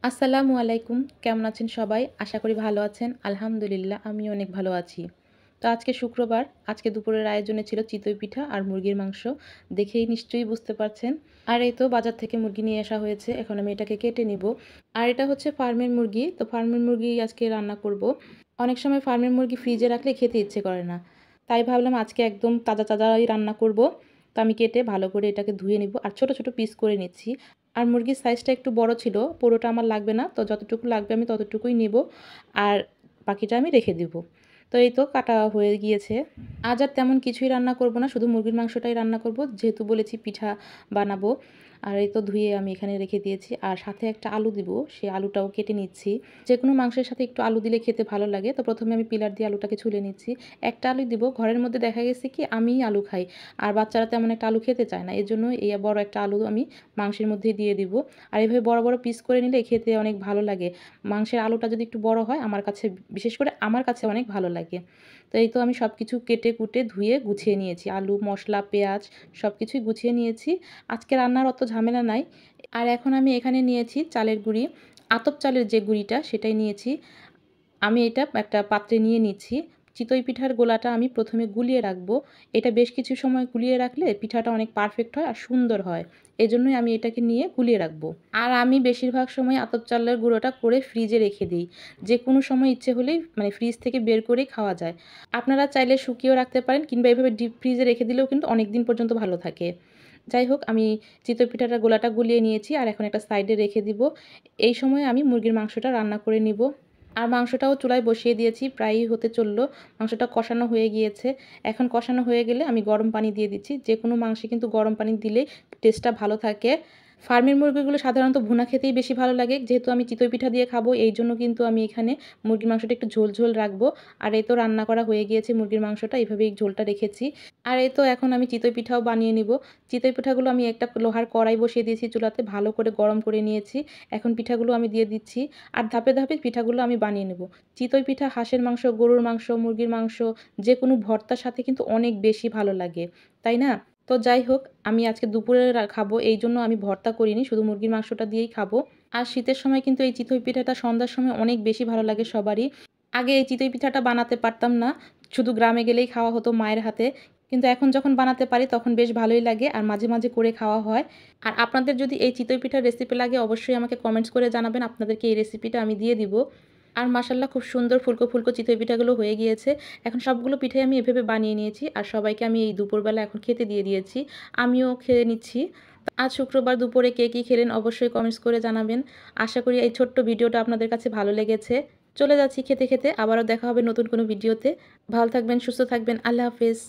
আসসালামু আলাইকুম। কেমন আছেন সবাই? আশা করি ভালো আছেন। আলহামদুলিল্লাহ আমি অনেক ভালো আছি। তো আজকে শুক্রবার, আজকে দুপুরের আয়োজনে ছিল চিতই পিঠা আর মুরগির মাংস। দেখেই নিশ্চয়ই বুঝতে পারছেন। আর এই তো বাজার থেকে মুরগি নিয়ে আসা হয়েছে। এখন আমি এটাকে কেটে নিব। আর এটা হচ্ছে ফার্মের মুরগি। তো ফার্মের মুরগি আজকে রান্না করব। অনেক সময় ফার্মের মুরগি ফ্রিজে রাখলে খেতে ইচ্ছে করে না। তাই ভাবলাম আজকে একদম তাজা তাজাই রান্না করব। তো আমি কেটে ভালো করে এটাকে ধুয়ে নিব আর ছোট ছোট পিস করে নিচ্ছি। আর মুরগির সাইজটা একটু বড় ছিল, পুরোটা আমার লাগবে না, তো যতটুকু লাগবে আমি ততটুকুই নেব আর বাকিটা আমি রেখে দেব। তো এই তো কাটা হয়ে গিয়েছে। আজ আর তেমন কিছুই রান্না করব না, শুধু মুরগির মাংসটাই রান্না করব, যেহেতু বলেছি পিঠা বানাবো। আর এই তো ধুয়ে আমি এখানে রেখে দিয়েছি আর সাথে একটা আলু দিব, সেই আলুটাও কেটে নিচ্ছি। যে কোনো মাংসের সাথে একটু আলু দিলে খেতে ভালো লাগে, তো প্রথমে আমি পিলার দিয়ে আলুটাকে ছুলে নিচ্ছি। একটা আলু দিব, ঘরের মধ্যে দেখা গেছে কি আমিই আলু খাই আর বাচ্চারা তেমন একটা আলু খেতে চায় না, এর জন্য এই বড় একটা আলু আমি মাংসের মধ্যে দিয়ে দিব। আর এভাবে বড় বড় পিস করে নিলে খেতে অনেক ভালো লাগে। মাংসের আলুটা যদি একটু বড় হয় আমার কাছে, বিশেষ করে আমার কাছে অনেক ভালো লাগে। তো এই তো আমি সব কিছু কেটে কুটে ধুয়ে গুছিয়ে নিয়েছি, আলু মশলা পেঁয়াজ সব কিছুই গুছিয়ে নিয়েছি। আজকে রান্নার অত ঝামেলা নাই। আর এখন আমি এখানে নিয়েছি চালের গুঁড়ি, আতপ চালের যে গুঁড়িটা সেটাই নিয়েছি। আমি এটা একটা পাত্রে নিয়ে নিচ্ছি। চিতই পিঠার গোলাটা আমি প্রথমে গুলিয়ে রাখবো। এটা বেশ কিছু সময় গুলিয়ে রাখলে পিঠাটা অনেক পারফেক্ট হয় আর সুন্দর হয়। এজন্যই আমি এটাকে নিয়ে গুলিয়ে রাখবো। আর আমি বেশিরভাগ সময় আতপ চালের গুঁড়োটা করে ফ্রিজে রেখে দিই। যে কোনো সময় ইচ্ছে হলেই মানে ফ্রিজ থেকে বের করেই খাওয়া যায়। আপনারা চাইলে শুকিয়েও রাখতে পারেন কিংবা এভাবে ডিপ ফ্রিজে রেখে দিলেও কিন্তু অনেক দিন পর্যন্ত ভালো থাকে। যাই হোক, আমি চিতই পিঠাটার গোলাটা গুলিয়ে নিয়েছি আর এখন একটা সাইডে রেখে দিব। এই সময় আমি মুরগির মাংসটা রান্না করে নিব। আর মাংসটাও চুলায় বসিয়ে দিয়েছি, প্রায়ই হতে চললো। মাংসটা কষানো হয়ে গিয়েছে। এখন কষানো হয়ে গেলে আমি গরম পানি দিয়ে দিচ্ছি। যে কোনো মাংসে কিন্তু গরম পানি দিলেই টেস্টটা ভালো থাকে। ফার্মের মুরগিগুলো সাধারণত ভুনা খেতেই বেশি ভালো লাগে, যেহেতু আমি চিতই পিঠা দিয়ে খাবো এই জন্য কিন্তু আমি এখানে মুরগির মাংসটা একটু ঝোল ঝোল রাখবো। আর এই তো রান্না করা হয়ে গিয়েছে মুরগির মাংসটা, এইভাবেই ঝোলটা রেখেছি। আর এই তো এখন আমি চিতই পিঠাও বানিয়ে নিব। চিতই পিঠাগুলো আমি একটা লোহার কড়াই বসিয়ে দিয়েছি চুলাতে, ভালো করে গরম করে নিয়েছি। এখন পিঠাগুলো আমি দিয়ে দিচ্ছি আর ধাপে ধাপে পিঠাগুলো আমি বানিয়ে নেব। চিতই পিঠা হাঁসের মাংস, গরুর মাংস, মুরগির মাংস যে কোনো ভর্তার সাথে কিন্তু অনেক বেশি ভালো লাগে, তাই না? তো যাই হোক, আমি আজকে দুপুরে খাবো এই জন্য আমি ভর্তা করিনি, শুধু মুরগির মাংসটা দিয়েই খাবো। আর শীতের সময় কিন্তু এই চিতই পিঠাটা সন্ধ্যার সময় অনেক বেশি ভালো লাগে সবারই। আগে এই চিতই পিঠাটা বানাতে পারতাম না, শুধু গ্রামে গেলেই খাওয়া হতো মায়ের হাতে। কিন্তু এখন যখন বানাতে পারি তখন বেশ ভালোই লাগে আর মাঝে মাঝে করে খাওয়া হয়। আর আপনাদের যদি এই চিতই পিঠার রেসিপি লাগে অবশ্যই আমাকে কমেন্টস করে জানাবেন, আপনাদেরকে এই রেসিপিটা আমি দিয়ে দিব। আর মাশাল্লাহ খুব সুন্দর ফুলকো ফুলকো চিতই পিঠাগুলো হয়ে গিয়েছে। এখন সবগুলো পিঠাই আমি এভাবে বানিয়ে নিয়েছি আর সবাইকে আমি এই দুপুরবেলা এখন খেতে দিয়ে দিয়েছি। আমিও খেয়ে নিচ্ছি। আজ শুক্রবার দুপুরে কে কী খেলেন অবশ্যই কমেন্টস করে জানাবেন। আশা করি এই ছোট্ট ভিডিওটা আপনাদের কাছে ভালো লেগেছে। চলে যাচ্ছি খেতে খেতে, আবারও দেখা হবে নতুন কোনো ভিডিওতে। ভালো থাকবেন, সুস্থ থাকবেন, আল্লাহ হাফেজ।